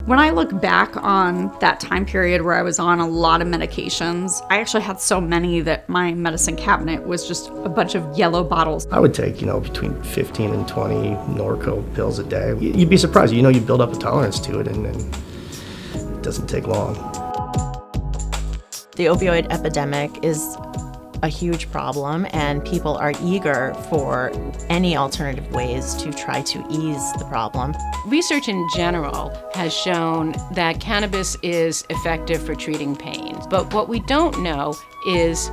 When I look back on that time period where I was on a lot of medications, I actually had so many that my medicine cabinet was just a bunch of yellow bottles. I would take, between 15 and 20 Norco pills a day. You'd be surprised. You build up a tolerance to it, and it doesn't take long. The opioid epidemic is a huge problem, and people are eager for any alternative ways to try to ease the problem. Research in general has shown that cannabis is effective for treating pain, but what we don't know is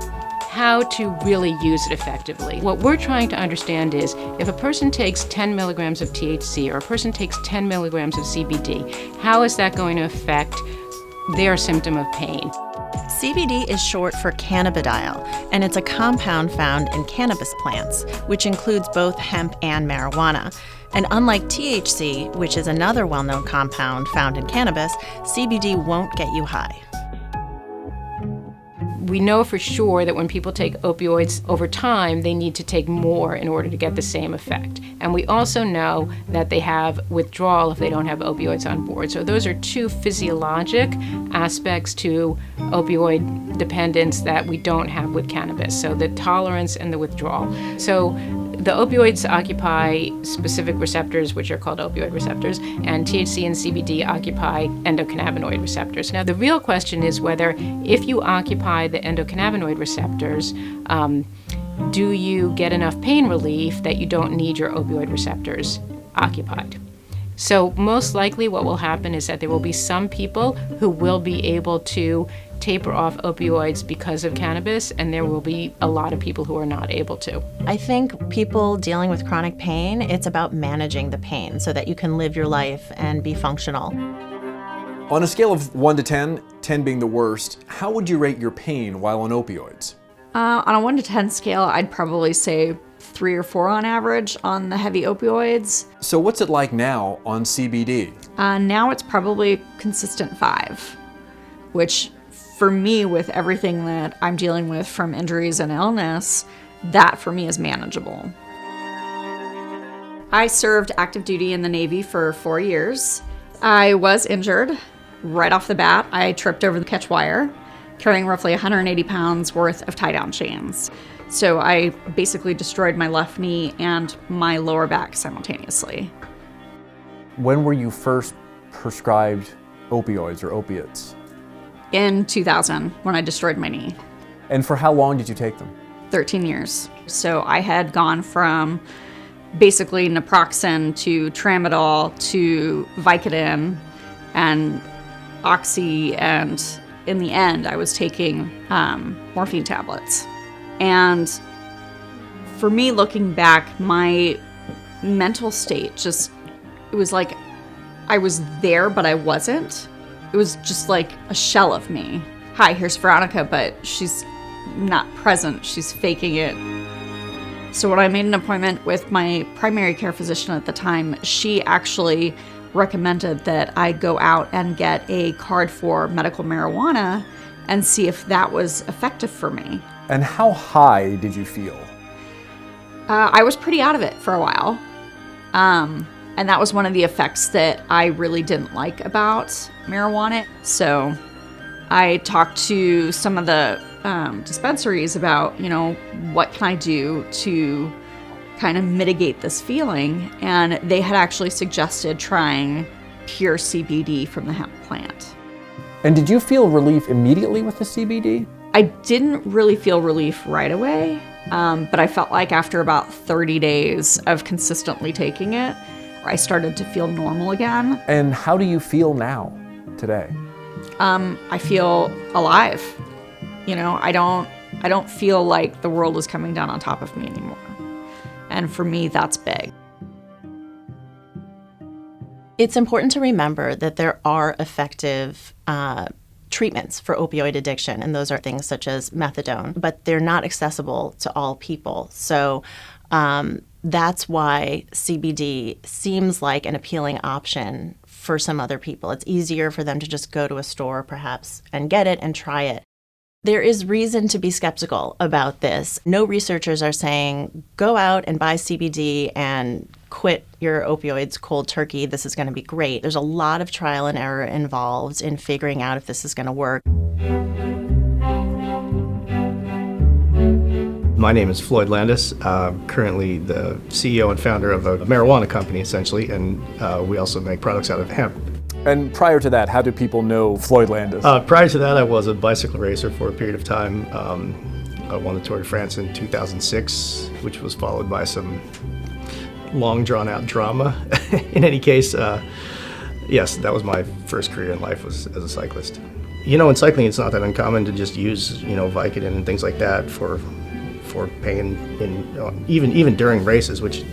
how to really use it effectively. What we're trying to understand is if a person takes 10 milligrams of THC or a person takes 10 milligrams of CBD, how is that going to affect their symptom of pain? CBD is short for cannabidiol, and it's a compound found in cannabis plants, which includes both hemp and marijuana. And unlike THC, which is another well-known compound found in cannabis, CBD won't get you high. We know for sure that when people take opioids over time, they need to take more in order to get the same effect. And we also know that they have withdrawal if they don't have opioids on board. So those are two physiologic aspects to opioid dependence that we don't have with cannabis. So the tolerance and the withdrawal. So the opioids occupy specific receptors, which are called opioid receptors, and THC and CBD occupy endocannabinoid receptors. Now, the real question is whether if you occupy the endocannabinoid receptors, do you get enough pain relief that you don't need your opioid receptors occupied? So most likely what will happen is that there will be some people who will be able to taper off opioids because of cannabis, and there will be a lot of people who are not able to. I think people dealing with chronic pain, it's about managing the pain so that you can live your life and be functional. On a scale of 1 to 10, 10 being the worst, how would you rate your pain while on opioids? On a 1 to 10 scale, I'd probably say 3 or 4 on average on the heavy opioids. So what's it like now on CBD? Now it's probably consistent 5, which for me, with everything that I'm dealing with from injuries and illness, that for me is manageable. I served active duty in the Navy for 4 years. I was injured right off the bat. I tripped over the catch wire, carrying roughly 180 pounds worth of tie-down chains. So I basically destroyed my left knee and my lower back simultaneously. When were you first prescribed opioids or opiates? In 2000, when I destroyed my knee. And for how long did you take them? 13 years. So I had gone from basically naproxen to tramadol to Vicodin and Oxy, and in the end I was taking morphine tablets. And for me, looking back, my mental state it was like I was there but I wasn't. It was just like a shell of me. Hi, here's Veronica, but she's not present. She's faking it. So when I made an appointment with my primary care physician at the time, she actually recommended that I go out and get a card for medical marijuana and see if that was effective for me. And how high did you feel? I was pretty out of it for a while. And that was one of the effects that I really didn't like about marijuana. So I talked to some of the dispensaries about, what can I do to kind of mitigate this feeling? And they had actually suggested trying pure CBD from the hemp plant. And did you feel relief immediately with the CBD? I didn't really feel relief right away, but I felt like after about 30 days of consistently taking it, I started to feel normal again. And how do you feel now, today? I feel alive. I don't feel like the world is coming down on top of me anymore. And for me, that's big. It's important to remember that there are effective treatments for opioid addiction, and those are things such as methadone, but they're not accessible to all people. So that's why CBD seems like an appealing option for some other people. It's easier for them to just go to a store perhaps and get it and try it. There is reason to be skeptical about this. No researchers are saying, go out and buy CBD and quit your opioids cold turkey. This is going to be great. There's a lot of trial and error involved in figuring out if this is going to work. My name is Floyd Landis. I'm currently the CEO and founder of a marijuana company, essentially, and we also make products out of hemp. And prior to that, how do people know Floyd Landis? Prior to that, I was a bicycle racer for a period of time. I won the Tour de France in 2006, which was followed by some long, drawn-out drama. In any case, yes, that was my first career in life, was as a cyclist. You know, in cycling, it's not that uncommon to just use, Vicodin and things like that for pain, even during races, which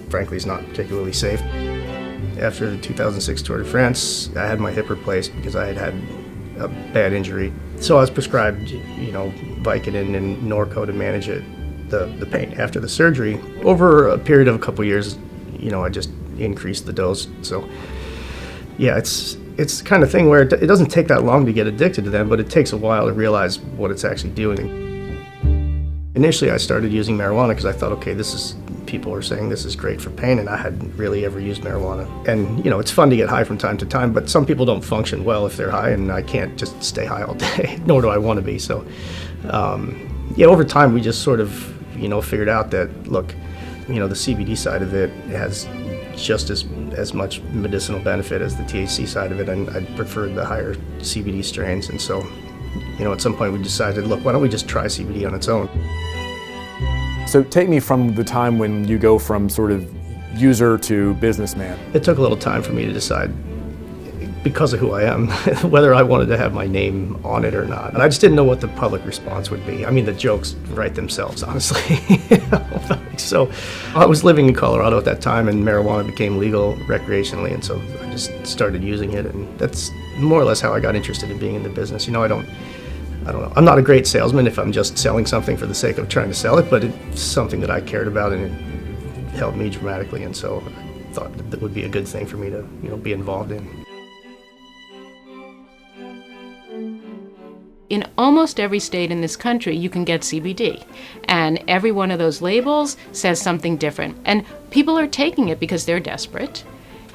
frankly is not particularly safe. After the 2006 Tour de France, I had my hip replaced because I had a bad injury. So I was prescribed, Vicodin and Norco to manage the pain after the surgery. Over a period of a couple years, I just increased the dose. So yeah, it's the kind of thing where it doesn't take that long to get addicted to them, but it takes a while to realize what it's actually doing. Initially, I started using marijuana because I thought, okay, people are saying this is great for pain, and I hadn't really ever used marijuana. And, it's fun to get high from time to time, but some people don't function well if they're high, and I can't just stay high all day, nor do I want to be. So, over time, we just sort of, figured out that, look, the CBD side of it has just as much medicinal benefit as the THC side of it, and I preferred the higher CBD strains. And so, at some point we decided, look, why don't we just try CBD on its own? So take me from the time when you go from sort of user to businessman. It took a little time for me to decide, because of who I am, whether I wanted to have my name on it or not. And I just didn't know what the public response would be. I mean, the jokes write themselves, honestly. So I was living in Colorado at that time, and marijuana became legal recreationally, and so I just started using it, and that's more or less how I got interested in being in the business. I don't know. I'm not a great salesman if I'm just selling something for the sake of trying to sell it, but it's something that I cared about, and it helped me dramatically, and so I thought that would be a good thing for me to, be involved in. In almost every state in this country, you can get CBD. And every one of those labels says something different. And people are taking it because they're desperate.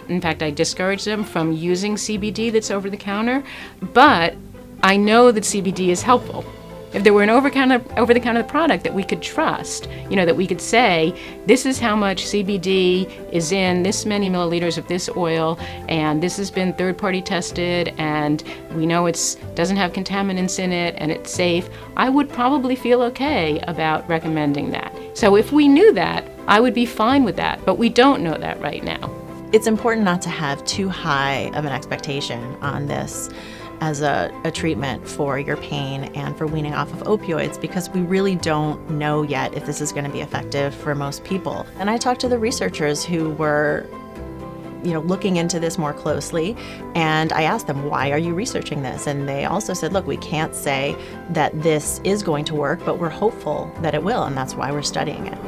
In fact, I discourage them from using CBD that's over the counter. But I know that CBD is helpful. If there were an over-the-counter product that we could trust, that we could say, this is how much CBD is in this many milliliters of this oil, and this has been third-party tested, and we know it doesn't have contaminants in it, and it's safe, I would probably feel okay about recommending that. So if we knew that, I would be fine with that, but we don't know that right now. It's important not to have too high of an expectation on this as a treatment for your pain and for weaning off of opioids, because we really don't know yet if this is going to be effective for most people. And I talked to the researchers who were looking into this more closely, and I asked them, why are you researching this? And they also said, look, we can't say that this is going to work, but we're hopeful that it will, and that's why we're studying it.